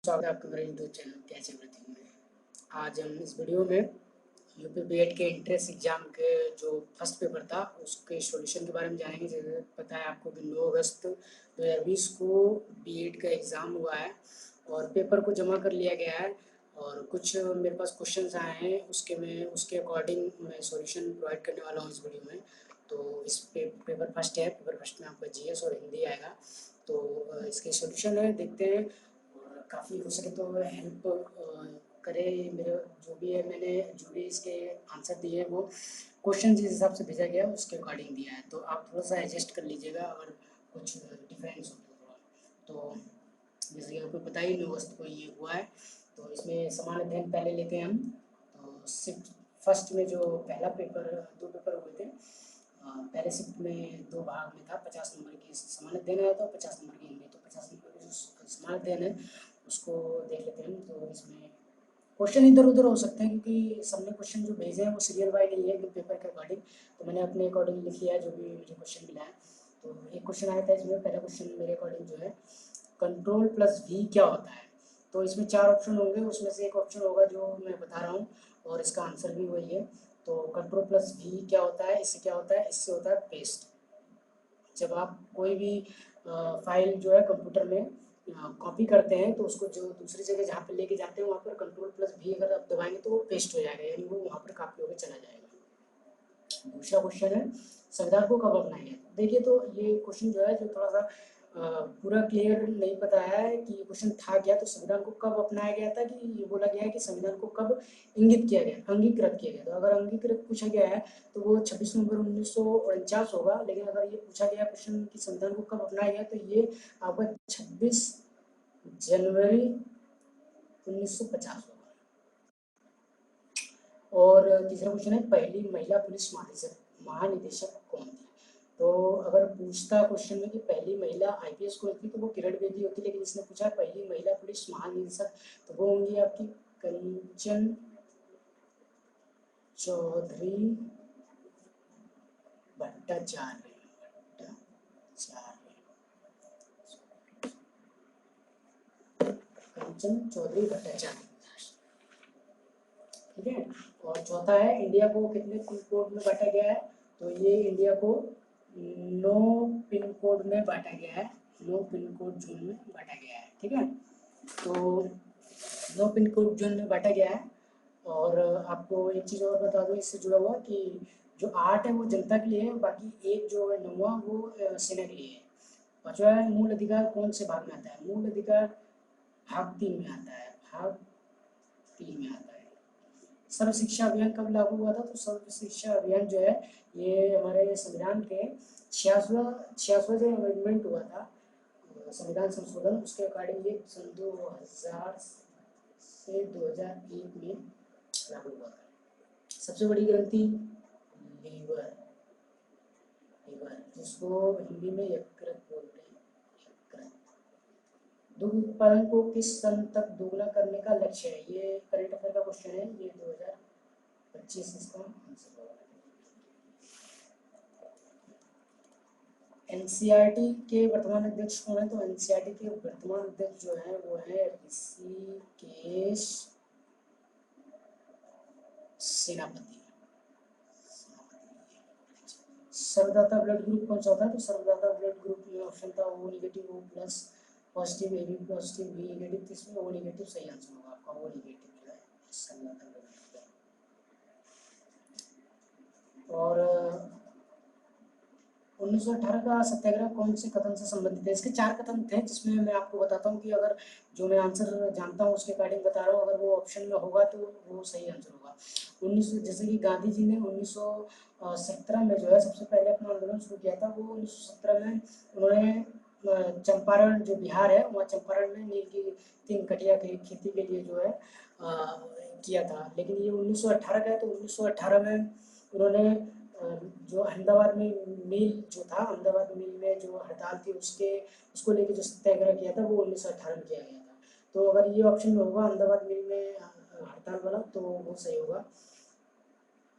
स्वागत है आपका मेरे यूट्यूब चैनल कैच एवरीथिंग में। आज हम इस वीडियो में यूपी बीएड के एंट्रेंस एग्जाम के जो फर्स्ट पेपर था उसके सॉल्यूशन के बारे में जानेंगे। जैसे पता है आपको कि 9 अगस्त 2020 को बीएड का एग्ज़ाम हुआ है और पेपर को जमा कर लिया गया है और कुछ मेरे पास क्वेश्चंस आए हैं उसके अकॉर्डिंग मैं सॉल्यूशन प्रोवाइड करने वाला हूँ इस वीडियो में। तो इस पेपर फर्स्ट है, पेपर फर्स्ट में आपका जीएस और हिंदी आएगा। तो इसके सॉल्यूशन है, देखते हैं और काफ़ी हो सके तो हेल्प करे मेरे जो भी है। मैंने जो भी इसके आंसर दिए हैं वो क्वेश्चन जिस हिसाब से भेजा गया उसके अकॉर्डिंग दिया है, तो आप थोड़ा सा एडजस्ट कर लीजिएगा अगर कुछ डिफरेंस हो तो थोड़ा। तो जैसे कि आपको पता ही 9 अगस्त को ये हुआ है, तो इसमें समान अध्ययन पहले लेते हैं हम। तो शिफ्ट फर्स्ट में जो पहला पेपर 2 पेपर हुए थे, पहले शिफ्ट में 2 भाग में था। 50 नंबर की समान अध्ययन आया था और 50 नंबर की हिंदी। तो 50 नंबर की जो समान अध्ययन है उसको देख लेते हैं। तो इसमें क्वेश्चन इधर उधर हो सकते हैं क्योंकि सबने क्वेश्चन जो भेजे हैं वो सीरियल वाइज नहीं है, एकदम पेपर के अकॉर्डिंग। तो मैंने अपने अकॉर्डिंग लिख लिया है जो भी मुझे क्वेश्चन मिला है। तो एक क्वेश्चन आया था इसमें, पहला क्वेश्चन मेरे अकॉर्डिंग जो है कंट्रोल प्लस वी क्या होता है। तो इसमें 4 ऑप्शन होंगे, उसमें से एक ऑप्शन होगा जो मैं बता रहा हूँ और इसका आंसर भी वही है। तो कंट्रोल प्लस वी क्या होता है, इससे क्या होता है, इससे होता है पेस्ट। जब आप कोई भी फाइल जो है कंप्यूटर में कॉपी करते हैं तो उसको जो दूसरी जगह जहाँ पे लेके जाते हैं वहाँ पर कंट्रोल प्लस भी अगर आप दबाएंगे तो वो पेस्ट हो जाएगा, यानी वो वहाँ पर कॉपी होकर चला जाएगा। दूसरा क्वेश्चन है संविधान को कब अपनाया गया। देखिए, तो ये क्वेश्चन जो है जो थोड़ा सा पूरा क्लियर नहीं पता है कि ये क्वेश्चन था क्या। तो संविधान को कब अपनाया गया था, कि ये बोला गया है कि संविधान को कब इंगित किया गया, अंगीकृत किया गया। तो अगर अंगीकृत पूछा गया है तो वो 26 नवंबर 1949 होगा। लेकिन अगर ये पूछा गया क्वेश्चन कि संविधान को कब अपनाया गया तो ये आपका 26 जनवरी 1950 होगा। और तीसरा क्वेश्चन है पहली महिला पुलिस महानिदेशक कौन थी। तो अगर पूछता क्वेश्चन में कि पहली महिला आईपीएस कौन थी तो वो किरण बेदी होती, लेकिन इसने पूछा पहली महिला पुलिस महानिदेशक तो वो होंगी आपकी कंचन चौधरी भट्टाचार्य। कंचन चौधरी भट्टाचार्य, ठीक है। और चौथा है इंडिया को कितने पिन कोड में बांटा गया है। तो ये इंडिया को 9 पिन कोड में बांटा गया है, 9 पिन कोड जोन में बांटा गया है, ठीक है। तो 9 पिन कोड जोन में बांटा गया है। और आपको एक चीज़ और बता दूँ इससे जुड़ा हुआ कि जो 8 है वो जनता के लिए है, बाकी एक जो है 9वां वो सेना के लिए है। पांचवा है मूल अधिकार कौन से भाग में आता है। मूल अधिकार भाग 3 में आता है, भाग 3 में आता है। सर्व शिक्षा अभियान कब लागू हुआ था। तो सर्व शिक्षा अभियान जो है ये हमारे संविधान के 66वां जो अमेंडमेंट हुआ था, संविधान संशोधन, उसके अकॉर्डिंग ये सन 2000 से 2001 में लागू हुआ था। सबसे बड़ी ग्रंथि लीवर, लीवर जिसको हिंदी में यकृत बोलते हैं, यकृत। दुग्ध उत्पादन को किस सन तक दोगुना करने का लक्ष्य है। ये करंट अफेयर का क्वेश्चन है, ये 2025 इसका आंसर होगा। एनसीईआरटी के वर्तमान अध्यक्ष कौन है। तो एनसीईआरटी के वर्तमान अध्यक्ष जो है वो है ऋषिकेश सेनापति। सर्वदाता ब्लड ग्रुप कौन सा होता है। तो सर्वदाता ब्लड ग्रुप में ऑप्शन था O negative, O plus, positive, A B positive, B negative. तो इसमें ओ नेगेटिव सही आंसर होगा आपका, ओ नेगेटिव जो है सर्वदाता ब्लड ग्रुप है। और 1918 का सत्याग्रह कौन से कथन से संबंधित है। इसके 4 कथन थे जिसमें मैं आपको बताता हूँ कि अगर जो मैं आंसर जानता हूँ उसके अकॉर्डिंग बता रहा हूँ, अगर वो ऑप्शन में होगा तो वो सही आंसर होगा। 1900 जैसे कि गांधी जी ने 1917 में जो है सबसे पहले अपना आंदोलन शुरू किया था। वो 1917 में उन्होंने चंपारण जो बिहार है वहाँ चंपारण में नील की 3 कटिया की खेती के लिए जो है किया था। लेकिन ये 1918 का है, तो 1918 में उन्होंने जो अहमदाबाद में मिल जो था, अहमदाबाद मिल में जो हड़ताल थी उसको लेके जो सत्याग्रह किया था वो 1918 में किया गया था। तो अगर ये ऑप्शन में होगा अहमदाबाद मिल में हड़ताल वाला तो वो सही होगा,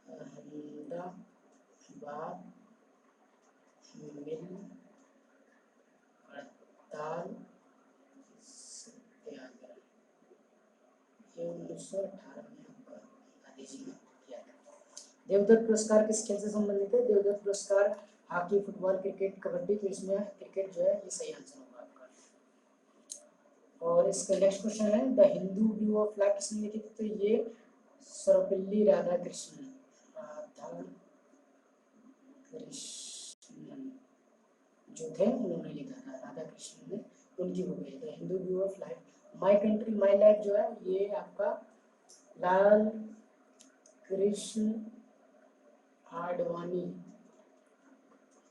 अहमदाबाद मिल हड़ताल सत्याग्रह। ये 1918 में आपका गांधी जी ने किया था। देवदत्त पुरस्कार किस खेल से संबंधित है? देवदत्त पुरस्कार हॉकी, फुटबॉल, क्रिकेट, कबड्डी, तो इसमें क्रिकेट जो है ये सही आंसर होगा आपका। और इसका नेक्स्ट क्वेश्चन है the Hindu view of life किसने लिखी थी? तो ये सर्वपल्ली राधाकृष्णन जो थे उन्होंने लिखा था, राधा कृष्णन ने, उनकी बुक है the Hindu view of life. My country my life जो है ये आपका लाल कृष्ण आडवाणी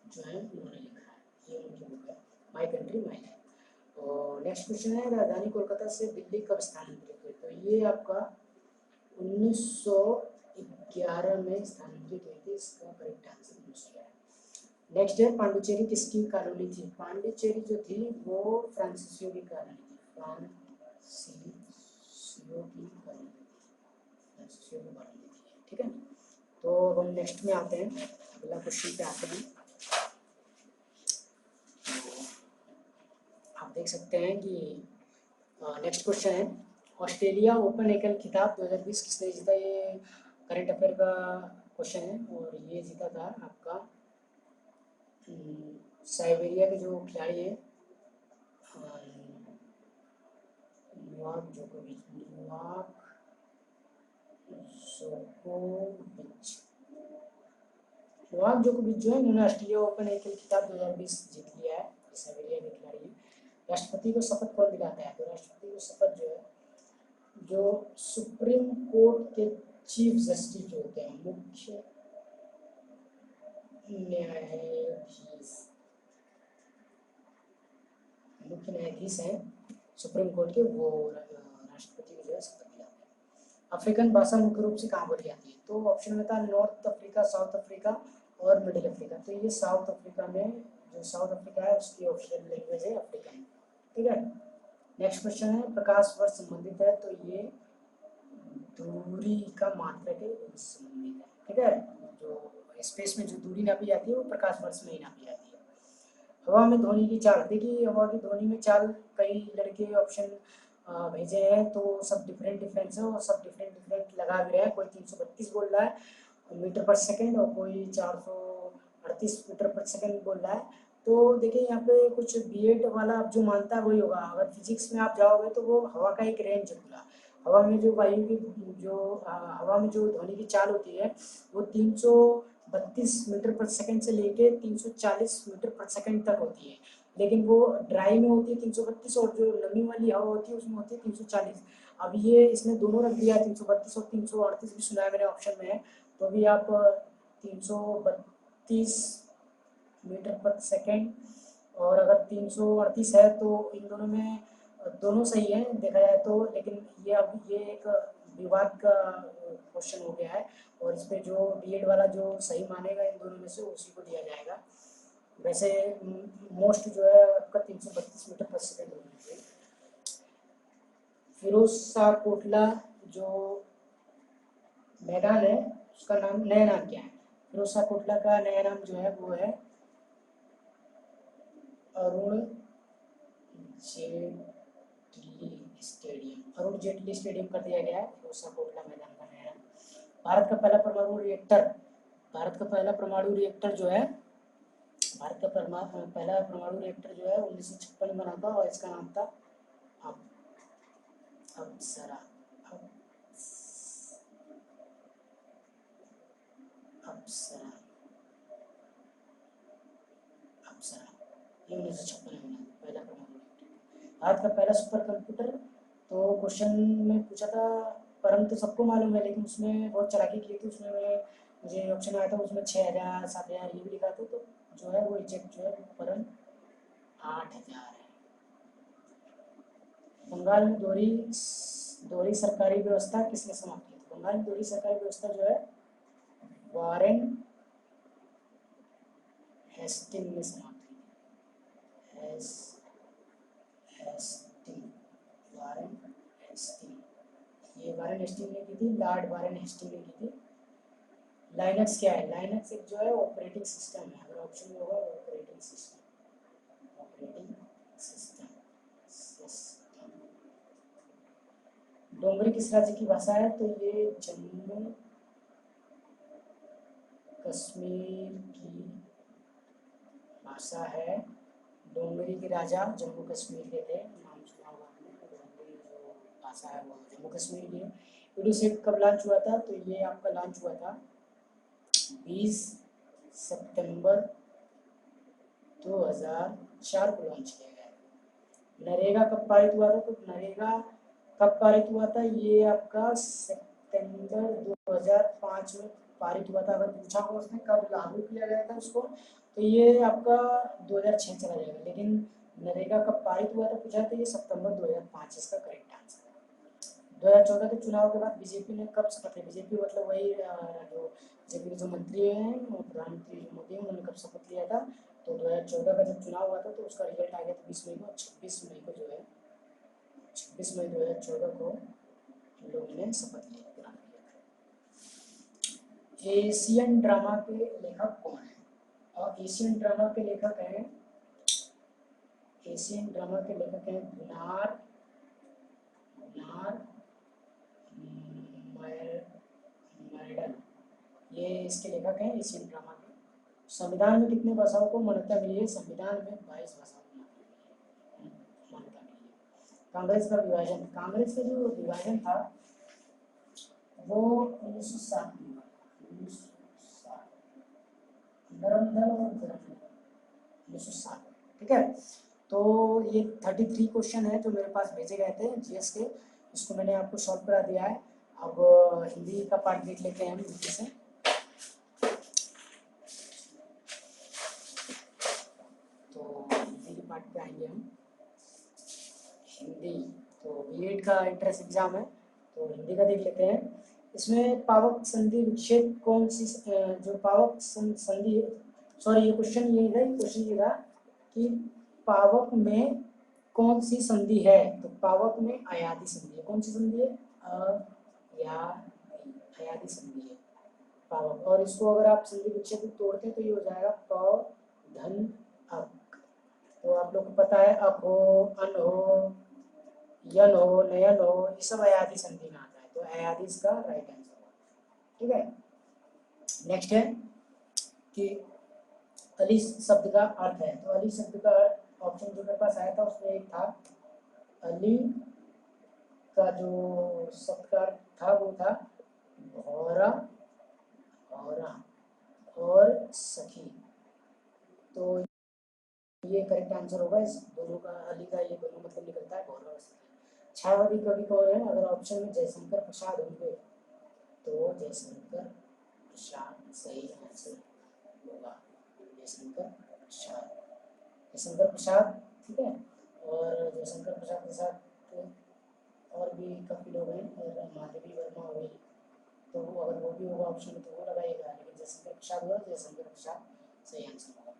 जो है उन्होंने लिखा है, ये उनकी बुक है माई कंट्री माई लाइफ। और नेक्स्ट क्वेश्चन है राजधानी कोलकाता से दिल्ली कब स्थानांतरित हुई? तो ये आपका 1911 में स्थानांतरित हुई थी, इसका करेक्ट आंसर 1911। नेक्स्ट है पांडिचेरी किसकी कॉलोनी थी? पांडिचेरी जो थी वो फ्रांसीसियों की कॉलोनी थी, फ्रांसीसियों की कॉलोनी थी, फ्रांसीसियों की कॉलोनी थी, ठीक है। तो अब हम नेक्स्ट में आते हैं, अगला क्वेश्चन पे आते हैं। आप देख सकते हैं कि नेक्स्ट क्वेश्चन है ऑस्ट्रेलिया ओपन एकल खिताब 2020 किसने जीता? ये करंट अफेयर का क्वेश्चन है और ये जीता था आपका साइबेरिया के जो खिलाड़ी हैं नोवाक जोकोविच जो है उन्होंने ऑस्ट्रेलिया ओपन एकल खिताब 2020 जीत लिया है, साइबेरिया के खिलाड़ी हैं। राष्ट्रपति को शपथ कौन दिलाता है? तो राष्ट्रपति को शपथ जो है जो सुप्रीम कोर्ट के चीफ जस्टिस जो होते हैं, मुख्य न्यायाधीश हैं सुप्रीम कोर्ट के, वो राष्ट्रपति को जो है शपथ दिलाते हैं। अफ्रीकन भाषा मुख्य रूप से कहाँ बोली जाती है? तो ऑप्शन में था नॉर्थ अफ्रीका, साउथ अफ्रीका और मिडिल अफ्रीका। तो ये साउथ अफ्रीका में, जो साउथ अफ्रीका है उसकी ऑफिशियल लैंग्वेज है अफ्रीकन, ठीक है। नेक्स्ट क्वेश्चन है प्रकाश वर्ष संबंधित है, तो ये दूरी का मात्रक है संबंधित है, ठीक है। जो स्पेस में जो दूरी नापी जाती है वो प्रकाश वर्ष में ही नापी जाती है। हवा में ध्वनि की चाल, देखिए हवा की ध्वनि में चाल कई लड़के ऑप्शन भेजे हैं तो सब डिफरेंट डिफरेंस है और सब डिफरेंट लगा भी रहे हैं। कोई 332 बोल रहा है मीटर पर सेकंड और कोई 438 मीटर पर सेकंड बोल रहा है। तो देखिए यहाँ पे कुछ बीएड वाला आप जो मानता है वही होगा। अगर फिजिक्स में आप जाओगे तो वो हवा का एक रेंज है पूरा। हवा में जो वायु की जो हवा में जो ध्वनि की चाल होती है वो 332 मीटर पर सेकंड से लेके 340 मीटर पर सेकंड तक होती है, लेकिन वो ड्राई में होती है 332 और जो नमी वाली हवा होती है उसमें होती है 340। अब ये इसने दोनों रख दिया 332 और 338 भी सुना है मैंने ऑप्शन में, तो अभी आप 332 मीटर पर सेकेंड और अगर 338 है तो इन दोनों में दोनों सही है देखा जाए तो, लेकिन ये अब ये एक विवाद का क्वेश्चन हो गया है और इस पे जो बीएड वाला जो सही मानेगा इन दोनों में से उसी को दिया जाएगा। वैसे मोस्ट जो है आपका 332 मीटर पर सेकेंड होना चाहिए। फिरोज शाह कोटला जो मैदान है उसका नाम, नया नाम क्या है? फिरोज शाह कोटला का नया नाम जो है वो है अरुण जेटली स्टेडियम, अरुण जेटली स्टेडियम कर दिया गया है फिरोज शाह कोटला मैदान का नया नाम। भारत का पहला परमाणु रिएक्टर, भारत का पहला परमाणु रिएक्टर जो है, भारत का पहला परमाणु रिएक्टर जो है 1956 में बना था और इसका नाम था अप्सरा, अप्सरा, अप्सरा, ये 1956 में बना पहला परमाणु रिएक्टर। भारत का पहला सुपर कंप्यूटर, तो क्वेश्चन में पूछा था परम तो सबको मालूम है लेकिन उसमें बहुत चालाकी की थी, उसमें मुझे ऑप्शन आया था उसमें 6000 7000 ये भी लिखा था, तो जो है वो रिजेक्ट जो है परम 8000 है। बंगाल में दोहरी सरकारी व्यवस्था किसने समाप्त की? तो बंगाल में दोहरी सरकारी व्यवस्था जो है वारेन हेस्टिंग ने समाप्त की। वारेन हेस्टिंग, ये वारेन हेस्टिंग ने की थी, लॉर्ड वारेन हेस्टिंग ने की थी। लाइनक्स क्या है? लाइनक्स एक जो है ऑपरेटिंग सिस्टम है, अगर ऑप्शन में होगा ऑपरेटिंग सिस्टम, ऑपरेटिंग सिस्टम। डोंगरी किस राज्य की भाषा है? तो ये जम्मू कश्मीर की भाषा है। डोंगरी के राजा जम्मू कश्मीर के थे, नाम सुना होगा आपने। डोंगरी जो भाषा है वो जम्मू कश्मीर की है। वीडियो सेट कब लॉन्च हुआ था? तो ये आपका लॉन्च हुआ था 20 सितंबर 2004 को लॉन्च किया गया। नरेगा कब पारित हुआ था? तो नरेगा कब पारित हुआ था? ये आपका सितंबर 2005 में पारित हुआ था। अगर पूछा हो उसने कब लागू किया गया था उसको, तो ये आपका 2006 चला जाएगा। लेकिन नरेगा कब पारित हुआ था पूछा, तो ये सितंबर 2005 इसका करेक्ट आंसर है। 2014 के चुनाव के बाद बीजेपी ने कब शपथ ली? बीजेपी मतलब वही जो बीजेपी के जो मंत्री हैं, प्रधानमंत्री मोदी हैं, उन्होंने कब शपथ लिया था? तो 2014 का जब चुनाव हुआ था तो उसका रिजल्ट आ गया था 20 मई को। 26 मई को जो है 26 मई 2014 को इन लोगों ने शपथ लिया था। एशियन ड्रामा के लेखक कौन है? और एशियन ड्रामा के लेखक हैं, एशियन ड्रामा के लेखक हैं गुनार मैर्डन। ये इसके लेखक हैं एशियन ड्रामा के। संविधान में कितने भाषाओं को मान्यता मिली है? संविधान में 22 भाषाओं को मान्यता मिली है। कांग्रेस का विभाजन, कांग्रेस का जो विभाजन था वो 1960 में हुआ था। 1960 नरम दल और गरम दल 1960। ठीक है, तो ये 33 क्वेश्चन है जो मेरे पास भेजे गए थे जीएस के, इसको मैंने आपको सॉल्व करा दिया है। अब हिंदी का पार्ट देख लेते हैं हम हिंदी से। तो हिंदी के पार्ट पे आएंगे हम। हिंदी तो बीएड का एंट्रेंस एग्जाम है, तो हिंदी का देख लेते हैं। इसमें पावक संधि विच्छेद कौन सी जो पावक संधि, सॉरी ये क्वेश्चन ये था, क्वेश्चन ये था कि पावक में कौन सी संधि है? तो पावक में अयादी संधि है। कौन सी संधि है? अयादी संधि है पावक। और इसको अगर आप संधि विच्छेद तोड़ते हैं तो ये हो जाएगा प धन अक। तो आप लोग को पता है अप हो, अन हो, यन हो, नयन हो, ये सब अयादी संधि में आता है। तो अयादी इसका राइट आंसर है। ठीक है, नेक्स्ट है कि अली शब्द का अर्थ है। तो अली शब्द का ऑप्शन जो मेरे पास आया था उसमें एक था अली का जो शब्द का अर्थ था वो था भौरा और सखी। तो ये करेक्ट आंसर होगा। इस दोनों का अली का ये दोनों मतलब निकलता है भौरा और सखी। छायावादी कवि कौन है? अगर ऑप्शन में जयशंकर प्रसाद होंगे तो जयशंकर प्रसाद सही आंसर होगा। जयशंकर प्रसाद, जयशंकर प्रसाद। ठीक है, और जयशंकर प्रसाद के साथ और भी काफ़ी लोग हैं, और माधवी वर्मा हुई, तो वो अगर वो भी होगा ऑप्शन में तो वो लगाएगा। लेकिन जयशंकर प्रसाद हुआ, जयशंकर प्रसाद सही आंसर होगा।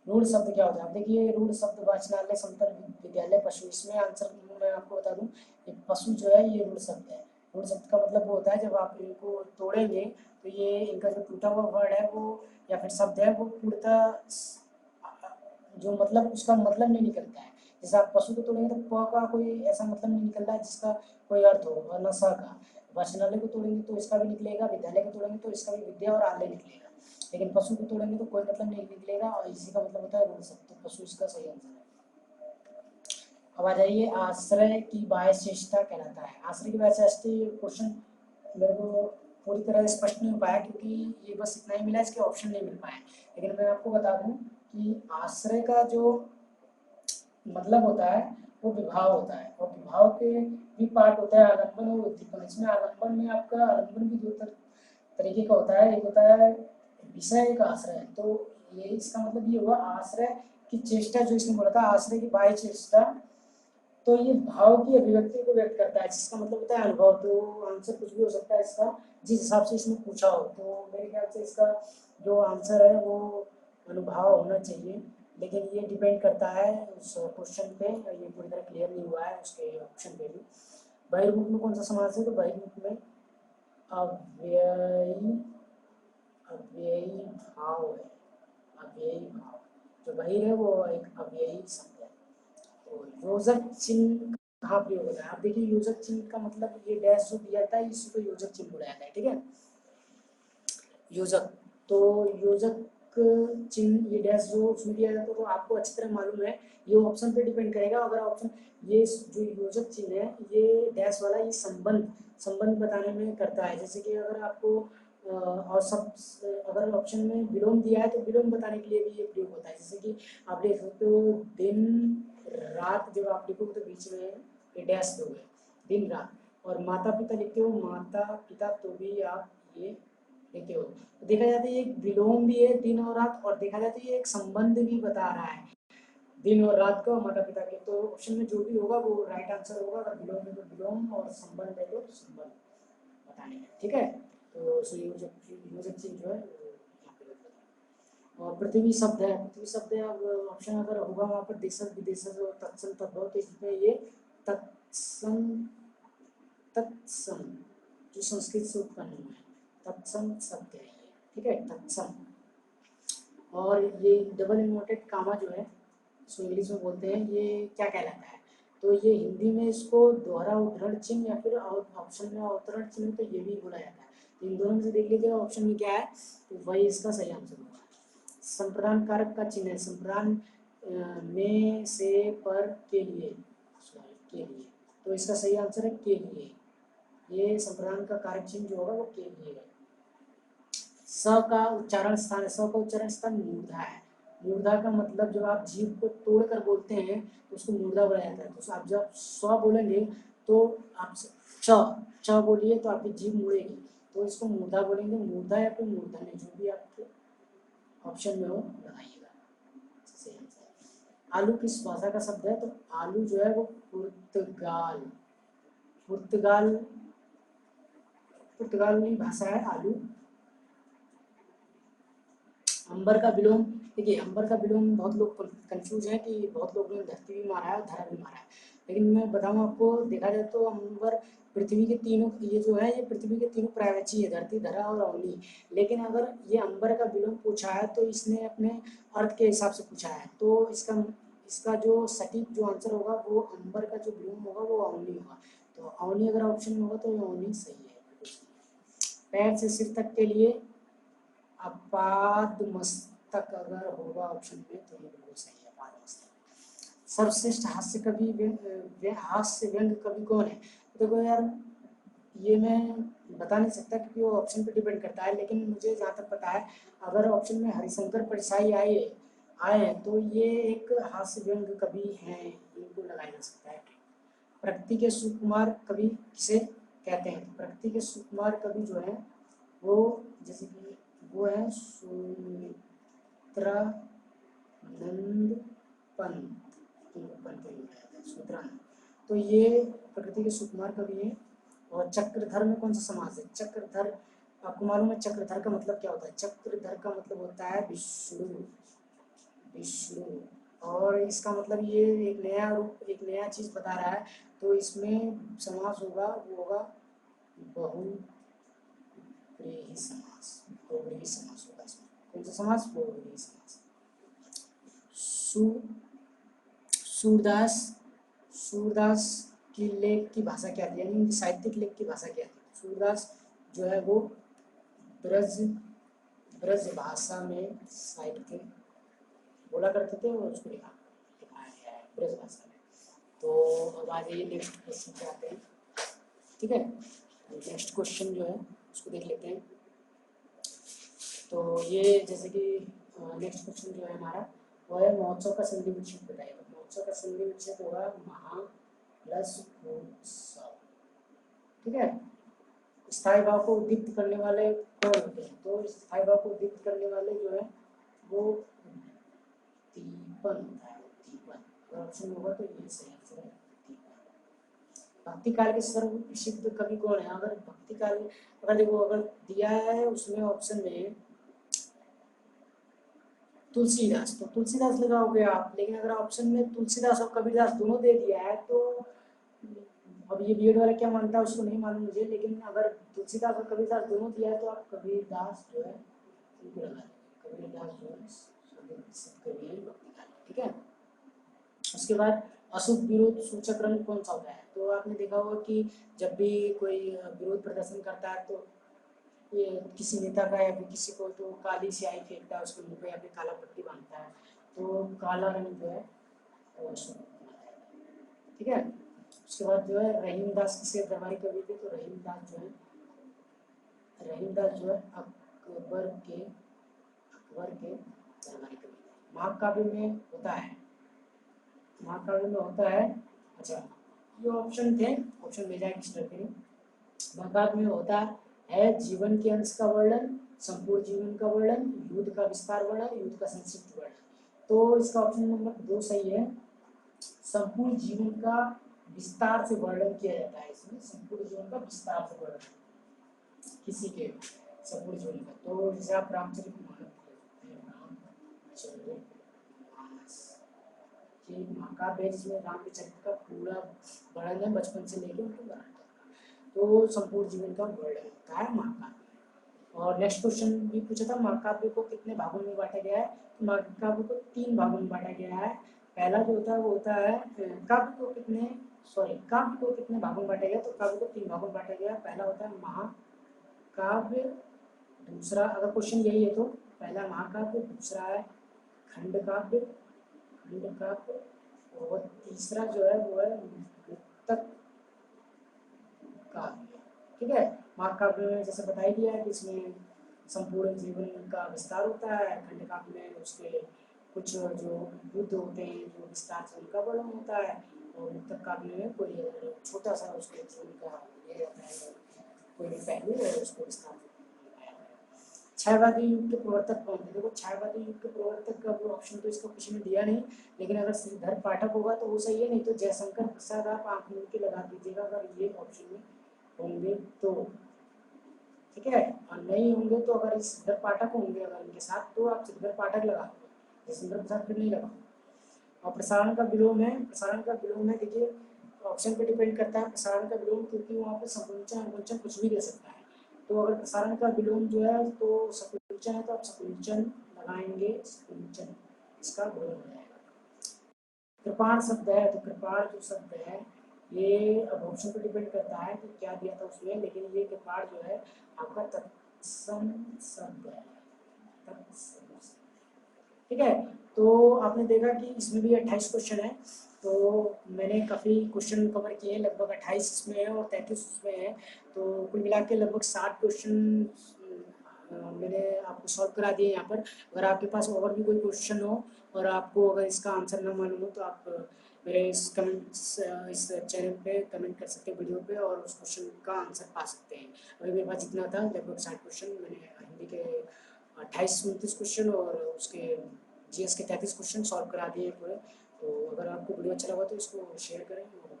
रूढ़ शब्द क्या होता है? आप देखिए, रूढ़ शब्द वाचनालय, समतल विद्यालय, पशु। इसमें आंसर मैं आपको बता दूं, ये पशु जो है ये रूढ़ शब्द है। रूढ़ शब्द का मतलब वो होता है जब आप इनको तोड़ेंगे तो ये इनका जो टूटा हुआ वर्ड है वो या फिर शब्द है वो पूर्णतः जो मतलब उसका मतलब नहीं निकलता है। जैसे आप पशु को तोड़ेंगे तो प का कोई ऐसा मतलब नहीं निकल रहा है जिसका कोई अर्थ हो, और न स का। वाचनालय को तोड़ेंगे तो इसका भी निकलेगा, विद्यालय को तोड़ेंगे तो इसका भी विद्या और आलय निकलेगा। लेकिन पशु को तोड़ेंगे तो कोई मतलब नहीं निकलेगा, और इसी का मतलब होता है रूढ़ शब्द। तो पशु इसका सही आंसर है। अब आ जाइए, आश्रय की बाह्य चेष्टा कहलाता है। आश्रय की बाह्य चेष्टा, क्वेश्चन मेरे को पूरी तरह स्पष्ट नहीं हो पाया क्योंकि ये बस इतना ही मिला, इसके ऑप्शन नहीं मिल पाए। लेकिन मैं आपको बता दूं कि आश्रय का जो मतलब होता है वो विभाव होता है, और विभाव के भी पार्ट होता है आलम्बन और उद्दीपन। इसमें आलम्बन में आपका आलम्बन भी दो तरीके का होता है। एक होता है विषय, एक आश्रय। तो ये इसका मतलब ये हुआ आश्रय की चेष्टा, जो इसने बोला था आश्रय की बाह्य चेष्टा, तो ये भाव की अभिव्यक्ति को व्यक्त करता है, जिसका मतलब होता है अनुभव। तो आंसर कुछ भी हो सकता है इसका, जिस हिसाब से इसमें पूछा हो। तो मेरे ख्याल से इसका जो आंसर है वो अनुभव होना चाहिए। लेकिन ये डिपेंड करता है उस क्वेश्चन पे, ये पूरी तरह क्लियर नहीं हुआ है उसके ऑप्शन पे भी। बहिर्मुख में कौन सा समास है? तो बहिर्मुख में अव्ययी अव्ययी भाव है। अव्ययी भाव, जो बहिर है वो एक अव्ययी शब्द है। तो योजक चिन्ह कहाँ प्रयोग होता है। आप देखिए योजक चिन्ह का मतलब ये डैश जो दिया था इसी को योजक चिन्ह बोला जाता है, ठीक है। योजक, तो योजक चिन्ह ये डैश जो उसमें दिया जाता है तो आपको अच्छी तरह मालूम है, ये ऑप्शन पे डिपेंड करेगा। अगर ऑप्शन ये जो योजक चिन्ह है ये डैश वाला ये संबंध बताने में करता है। जैसे कि अगर आपको और सब अगर ऑप्शन में विलोम दिया है तो विलोम बताने के लिए भी ये प्रयोग होता है। जैसे कि आप देख सकते हो दिन रात, जब आप लिखोगे तो बीच में ये डैश दोगे, दिन रात। और माता पिता लिखते हो माता पिता तो भी आप ये लिखे हो। तो देखा जाता है एक विलोम भी है दिन और रात, और देखा जाता है ये एक संबंध भी बता रहा है दिन और रात का माता पिता के। तो ऑप्शन में जो भी होगा वो राइट आंसर होगा। अगर विलोम है तो विलोम, और संबंध है तो संबंध बताने में, ठीक है। तो योजक चिन्ह जो है यहाँ पे लगता है। और पृथ्वी शब्द है, पृथ्वी शब्द है। अब ऑप्शन अगर होगा वहाँ पर देशज विदेशज और तत्सम तद्भव, तो इसमें ये तत्सम तत्सम जो संस्कृत से उत्पन्न हुआ है, तत्सम शब्द है ये, ठीक है, तत्सम। और ये डबल इन्वर्टेड कामा जो है इसको इंग्लिश में बोलते हैं, ये क्या कहलाता है। तो ये हिंदी में इसको दोहरा उद्धरण चिन्ह या फिर ऑप्शन में अवतरण चिन्ह, तो ये भी बोला जाता है। तो इन दोनों में से देख लीजिएगा ऑप्शन में क्या है, तो वही इसका सही आंसर होगा। संप्रदान कारक का चिन्ह है, संप्रदान में से पर के लिए, के लिए, तो इसका सही आंसर है के लिए। ये संप्रदान का कारक चिन्ह जो होगा वो के लिए है। स का उच्चारण स्थान है, स का उच्चारण स्थान मूर्धा है। मूर्धा का मतलब जब आप जीभ को तोड़कर बोलते हैं तो उसको मूर्धा बोला जाता है। तो आप जब स बोलेंगे तो आप च बोलिए तो आपकी जीभ मुड़ेगी, तो इसको मूर्धा बोलेंगे। मूर्धा या फिर मूर्धन्य, जो भी आपके ऑप्शन में हो लगाइएगा। आलू किस भाषा का शब्द है, तो आलू जो है वो पुर्तगाल पुर्तगाल पुर्तगाली भाषा है आलू। अंबर का विलोम, देखिए अंबर का विलोम बहुत लोग कंफ्यूज हैं कि बहुत लोगों ने धरती भी मारा है और धरा भी मारा है, लेकिन मैं बताऊं आपको, देखा जाए तो अंबर पृथ्वी के तीनों, ये जो है ये पृथ्वी के तीनों पर्यायवाची है, धरती, धरा और अवनी। लेकिन अगर ये अंबर का विलोम पूछा है तो इसने अपने अर्थ के हिसाब से पूछा है, तो इसका इसका जो सटीक जो आंसर होगा वो अंबर का जो विलोम होगा वो अवनी होगा। तो अवनी अगर ऑप्शन में होगा तो अवनी सही है। पैर से सिर तक के लिए अपाद मस्तक अगर होगा ऑप्शन में तो ये बिल्कुल सही है, अपाद मस्तक। सर्वश्रेष्ठ हास्य कवि, हास्य व्यंग कवि कौन है। देखो यार ये मैं बता नहीं सकता क्योंकि वो ऑप्शन पे डिपेंड करता है, लेकिन मुझे जहाँ तक पता है अगर ऑप्शन में हरिशंकर परसाई आए आए हैं तो ये एक हास्य व्यंग कवि हैं, इनको लगाया जा सकता है। प्रकृति के सुकुमार कवि किसे कहते हैं, प्रकृति के सुकुमार कवि जो है वो, जैसे कि वो है सुमित्रानंद पंत, सुमित्रानंद। तो ये प्रकृति के सुकुमार कवि हैं। और चक्रधर में कौन सा समास है, चक्रधर आपको मालूम है चक्रधर का मतलब क्या होता है, चक्रधर का मतलब होता है विष्णु, विष्णु। और इसका मतलब ये एक नया रूप, एक नया चीज बता रहा है, तो इसमें समास होगा वो होगा बहुव्रीहि समास, बहुव्रीहि समास होगा इसमें। कौन सा समास, बहुव्रीहि समास। सूरदास, सूरदास की लेख की भाषा क्या थी, यानी साहित्यिक लेख की भाषा क्या थी। सूरदास जो है वो ब्रज ब्रज भाषा में साहित्य बोला करते थे और उसको लिखाया गया है ब्रज भाषा में। तो अब आ जाइए नेक्स्ट क्वेश्चन पे आते हैं, ठीक है। नेक्स्ट क्वेश्चन जो है उसको देख लेते हैं। तो ये जैसे कि नेक्स्ट क्वेश्चन जो है हमारा वो है महोत्सव का संधि विच्छेद बताइए। तो महोत्सव का संधि विच्छेद होगा महा प्लस उत्सव, ठीक है। स्थायी भाव को उद्दीप्त करने वाले कौन होते हैं, तो स्थायी भाव को उद्दीप्त करने वाले जो है वो दीपन होता है, दीपन। ऑप्शन होगा तो ये सही आंसर है दीपन। भक्ति काल के सर्व प्रसिद्ध कवि कौन है, अगर भक्ति काल अगर देखो अगर दिया है उसमें ऑप्शन में तुलसीदास, तो तुलसीदास लगाओगे आप, लेकिन अगर ऑप्शन में तुलसीदास और कबीरदास दोनों दे दिया है तो अब ये बीएड वाला क्या मानता है उसको नहीं मालूम मुझे, लेकिन अगर तुलसीदास और कबीरदास दोनों दिया है तो आप कबीरदास जो है उनको लगा देंगे, कबीरदास जो है कवि है, ठीक है। उसके बाद अशुभ विरोध सूचक रंग कौन सा होता है? तो आपने देखा होगा कि जब भी कोई विरोध प्रदर्शन करता है तो ये किसी नेता का या फिर किसी को तो काली स्याही फेंकता है उसके मुंह पे या फिर काला पट्टी बांधता है, तो काला रंग जो है वो अशुभ माना जाता है। ठीक है, उसके बाद जो है रहीमदास किसके दरबारी कवि थे? तो रहीमदास जो है अकबर के दरबारी कवि थे। महाकाव्य में होता है, महाकाव्य में होता है, अच्छा ये ऑप्शन थे, ऑप्शन ले जाए किस तरह के। महाकाव्य में होता है जीवन के अंश का वर्णन, संपूर्ण जीवन का वर्णन, युद्ध का विस्तार वर्णन, युद्ध का संक्षिप्त वर्णन। तो इसका ऑप्शन नंबर 2 सही है, संपूर्ण जीवन का विस्तार से वर्णन किया जाता है इसमें, संपूर्ण जीवन का विस्तार से वर्णन किसी के संपूर्ण जीवन का। तो जैसे आप रामचरितमानस कि महाकाव्य जिसमें राम के चरित्र का पूरा वर्णन है बचपन से लेकर उनके मरण तक, तो संपूर्ण जीवन का वर्णन होता है महाकाव्य। और नेक्स्ट क्वेश्चन भी पूछा था, महाकाव्य को कितने भागों में बांटा गया है? तो महाकाव्य को 3 भागों में बांटा गया है। पहला जो होता है वो होता है काव्य को कितने भागों में बांटा गया? तो काव्य को 3 भागों में बांटा गया। पहला होता है महाकाव्य, दूसरा अगर क्वेश्चन यही है तो पहला महाकाव्य, दूसरा है खंडकाव्य और तीसरा जो है वो है मुक्तक काव्य। ठीक है, महाकाव्य में जैसे बता ही दिया है कि इसमें संपूर्ण जीवन का विस्तार होता है, खंडकाव्य में उसके कुछ जो युद्ध होते हैं जो विस्तार से उनका वर्णन होता है, और मुक्तक काव्य में कोई छोटा सा उसके जीवन का ये रहता है, कोई भी पहलू है उसको विस्तार से। छायावादी युग के प्रवर्तक कौन थे? देखो छायावादी युग के प्रवर्तक का वो ऑप्शन तो इसका क्वेश्चन में दिया नहीं, लेकिन अगर श्रीधर पाठक होगा तो वो सही है, नहीं तो जयशंकर प्रसाद आप आंख मिल के लगा दीजिएगा अगर ये ऑप्शन में होंगे तो। ठीक है, और नहीं होंगे तो अगर श्रीधर पाठक होंगे अगर इनके साथ तो आप श्रीधर पाठक लगा दो, जयशंकर प्रसाद फिर नहीं लगा। और प्रसारण का विलोम है, देखिए ऑप्शन पे डिपेंड करता है प्रसारण का विलोम, क्योंकि वहाँ पे संकुंचन अनुकुंचन कुछ भी दे सकता है। तो अगर प्रसारण का विलोम जो है तो संकुंचन है तो आप संकुंचन लगाएंगे, संकुंचन इसका विलोम हो जाएगा। कृपाण शब्द है, तो कृपाण जो शब्द है ये अब ऑप्शन पर डिपेंड करता है कि क्या दिया था उसमें, लेकिन ये कृपाण जो है आपका तत्सम शब्द है, तत्सम। ठीक है, तो आपने देखा कि इसमें भी 28 क्वेश्चन है, तो मैंने काफ़ी क्वेश्चन कवर किए हैं, लगभग 28 इसमें है और 33 उसमें है, तो कुल मिला के लगभग 60 क्वेश्चन मैंने आपको सॉल्व करा दिए यहाँ पर। अगर आपके पास और भी कोई क्वेश्चन हो और आपको अगर इसका आंसर ना मालूम हो तो आप मेरे इस चैनल पे कमेंट कर सकते हैं वीडियो पे और उस क्वेश्चन का आंसर पा सकते हैं। अभी मेरे पास जितना था लगभग 60 क्वेश्चन, मैंने हिंदी के 28-29 क्वेश्चन और उसके जीएस के 33 क्वेश्चन सॉल्व करा दिए पूरे। तो अगर आपको वीडियो अच्छा लगा तो इसको शेयर करें और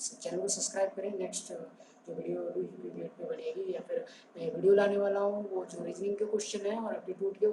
चैनल को सब्सक्राइब करें। नेक्स्ट जो वीडियो पे बनेगी या फिर मैं वीडियो लाने वाला हूँ वो जो रीजनिंग के क्वेश्चन है और एप्टीट्यूड के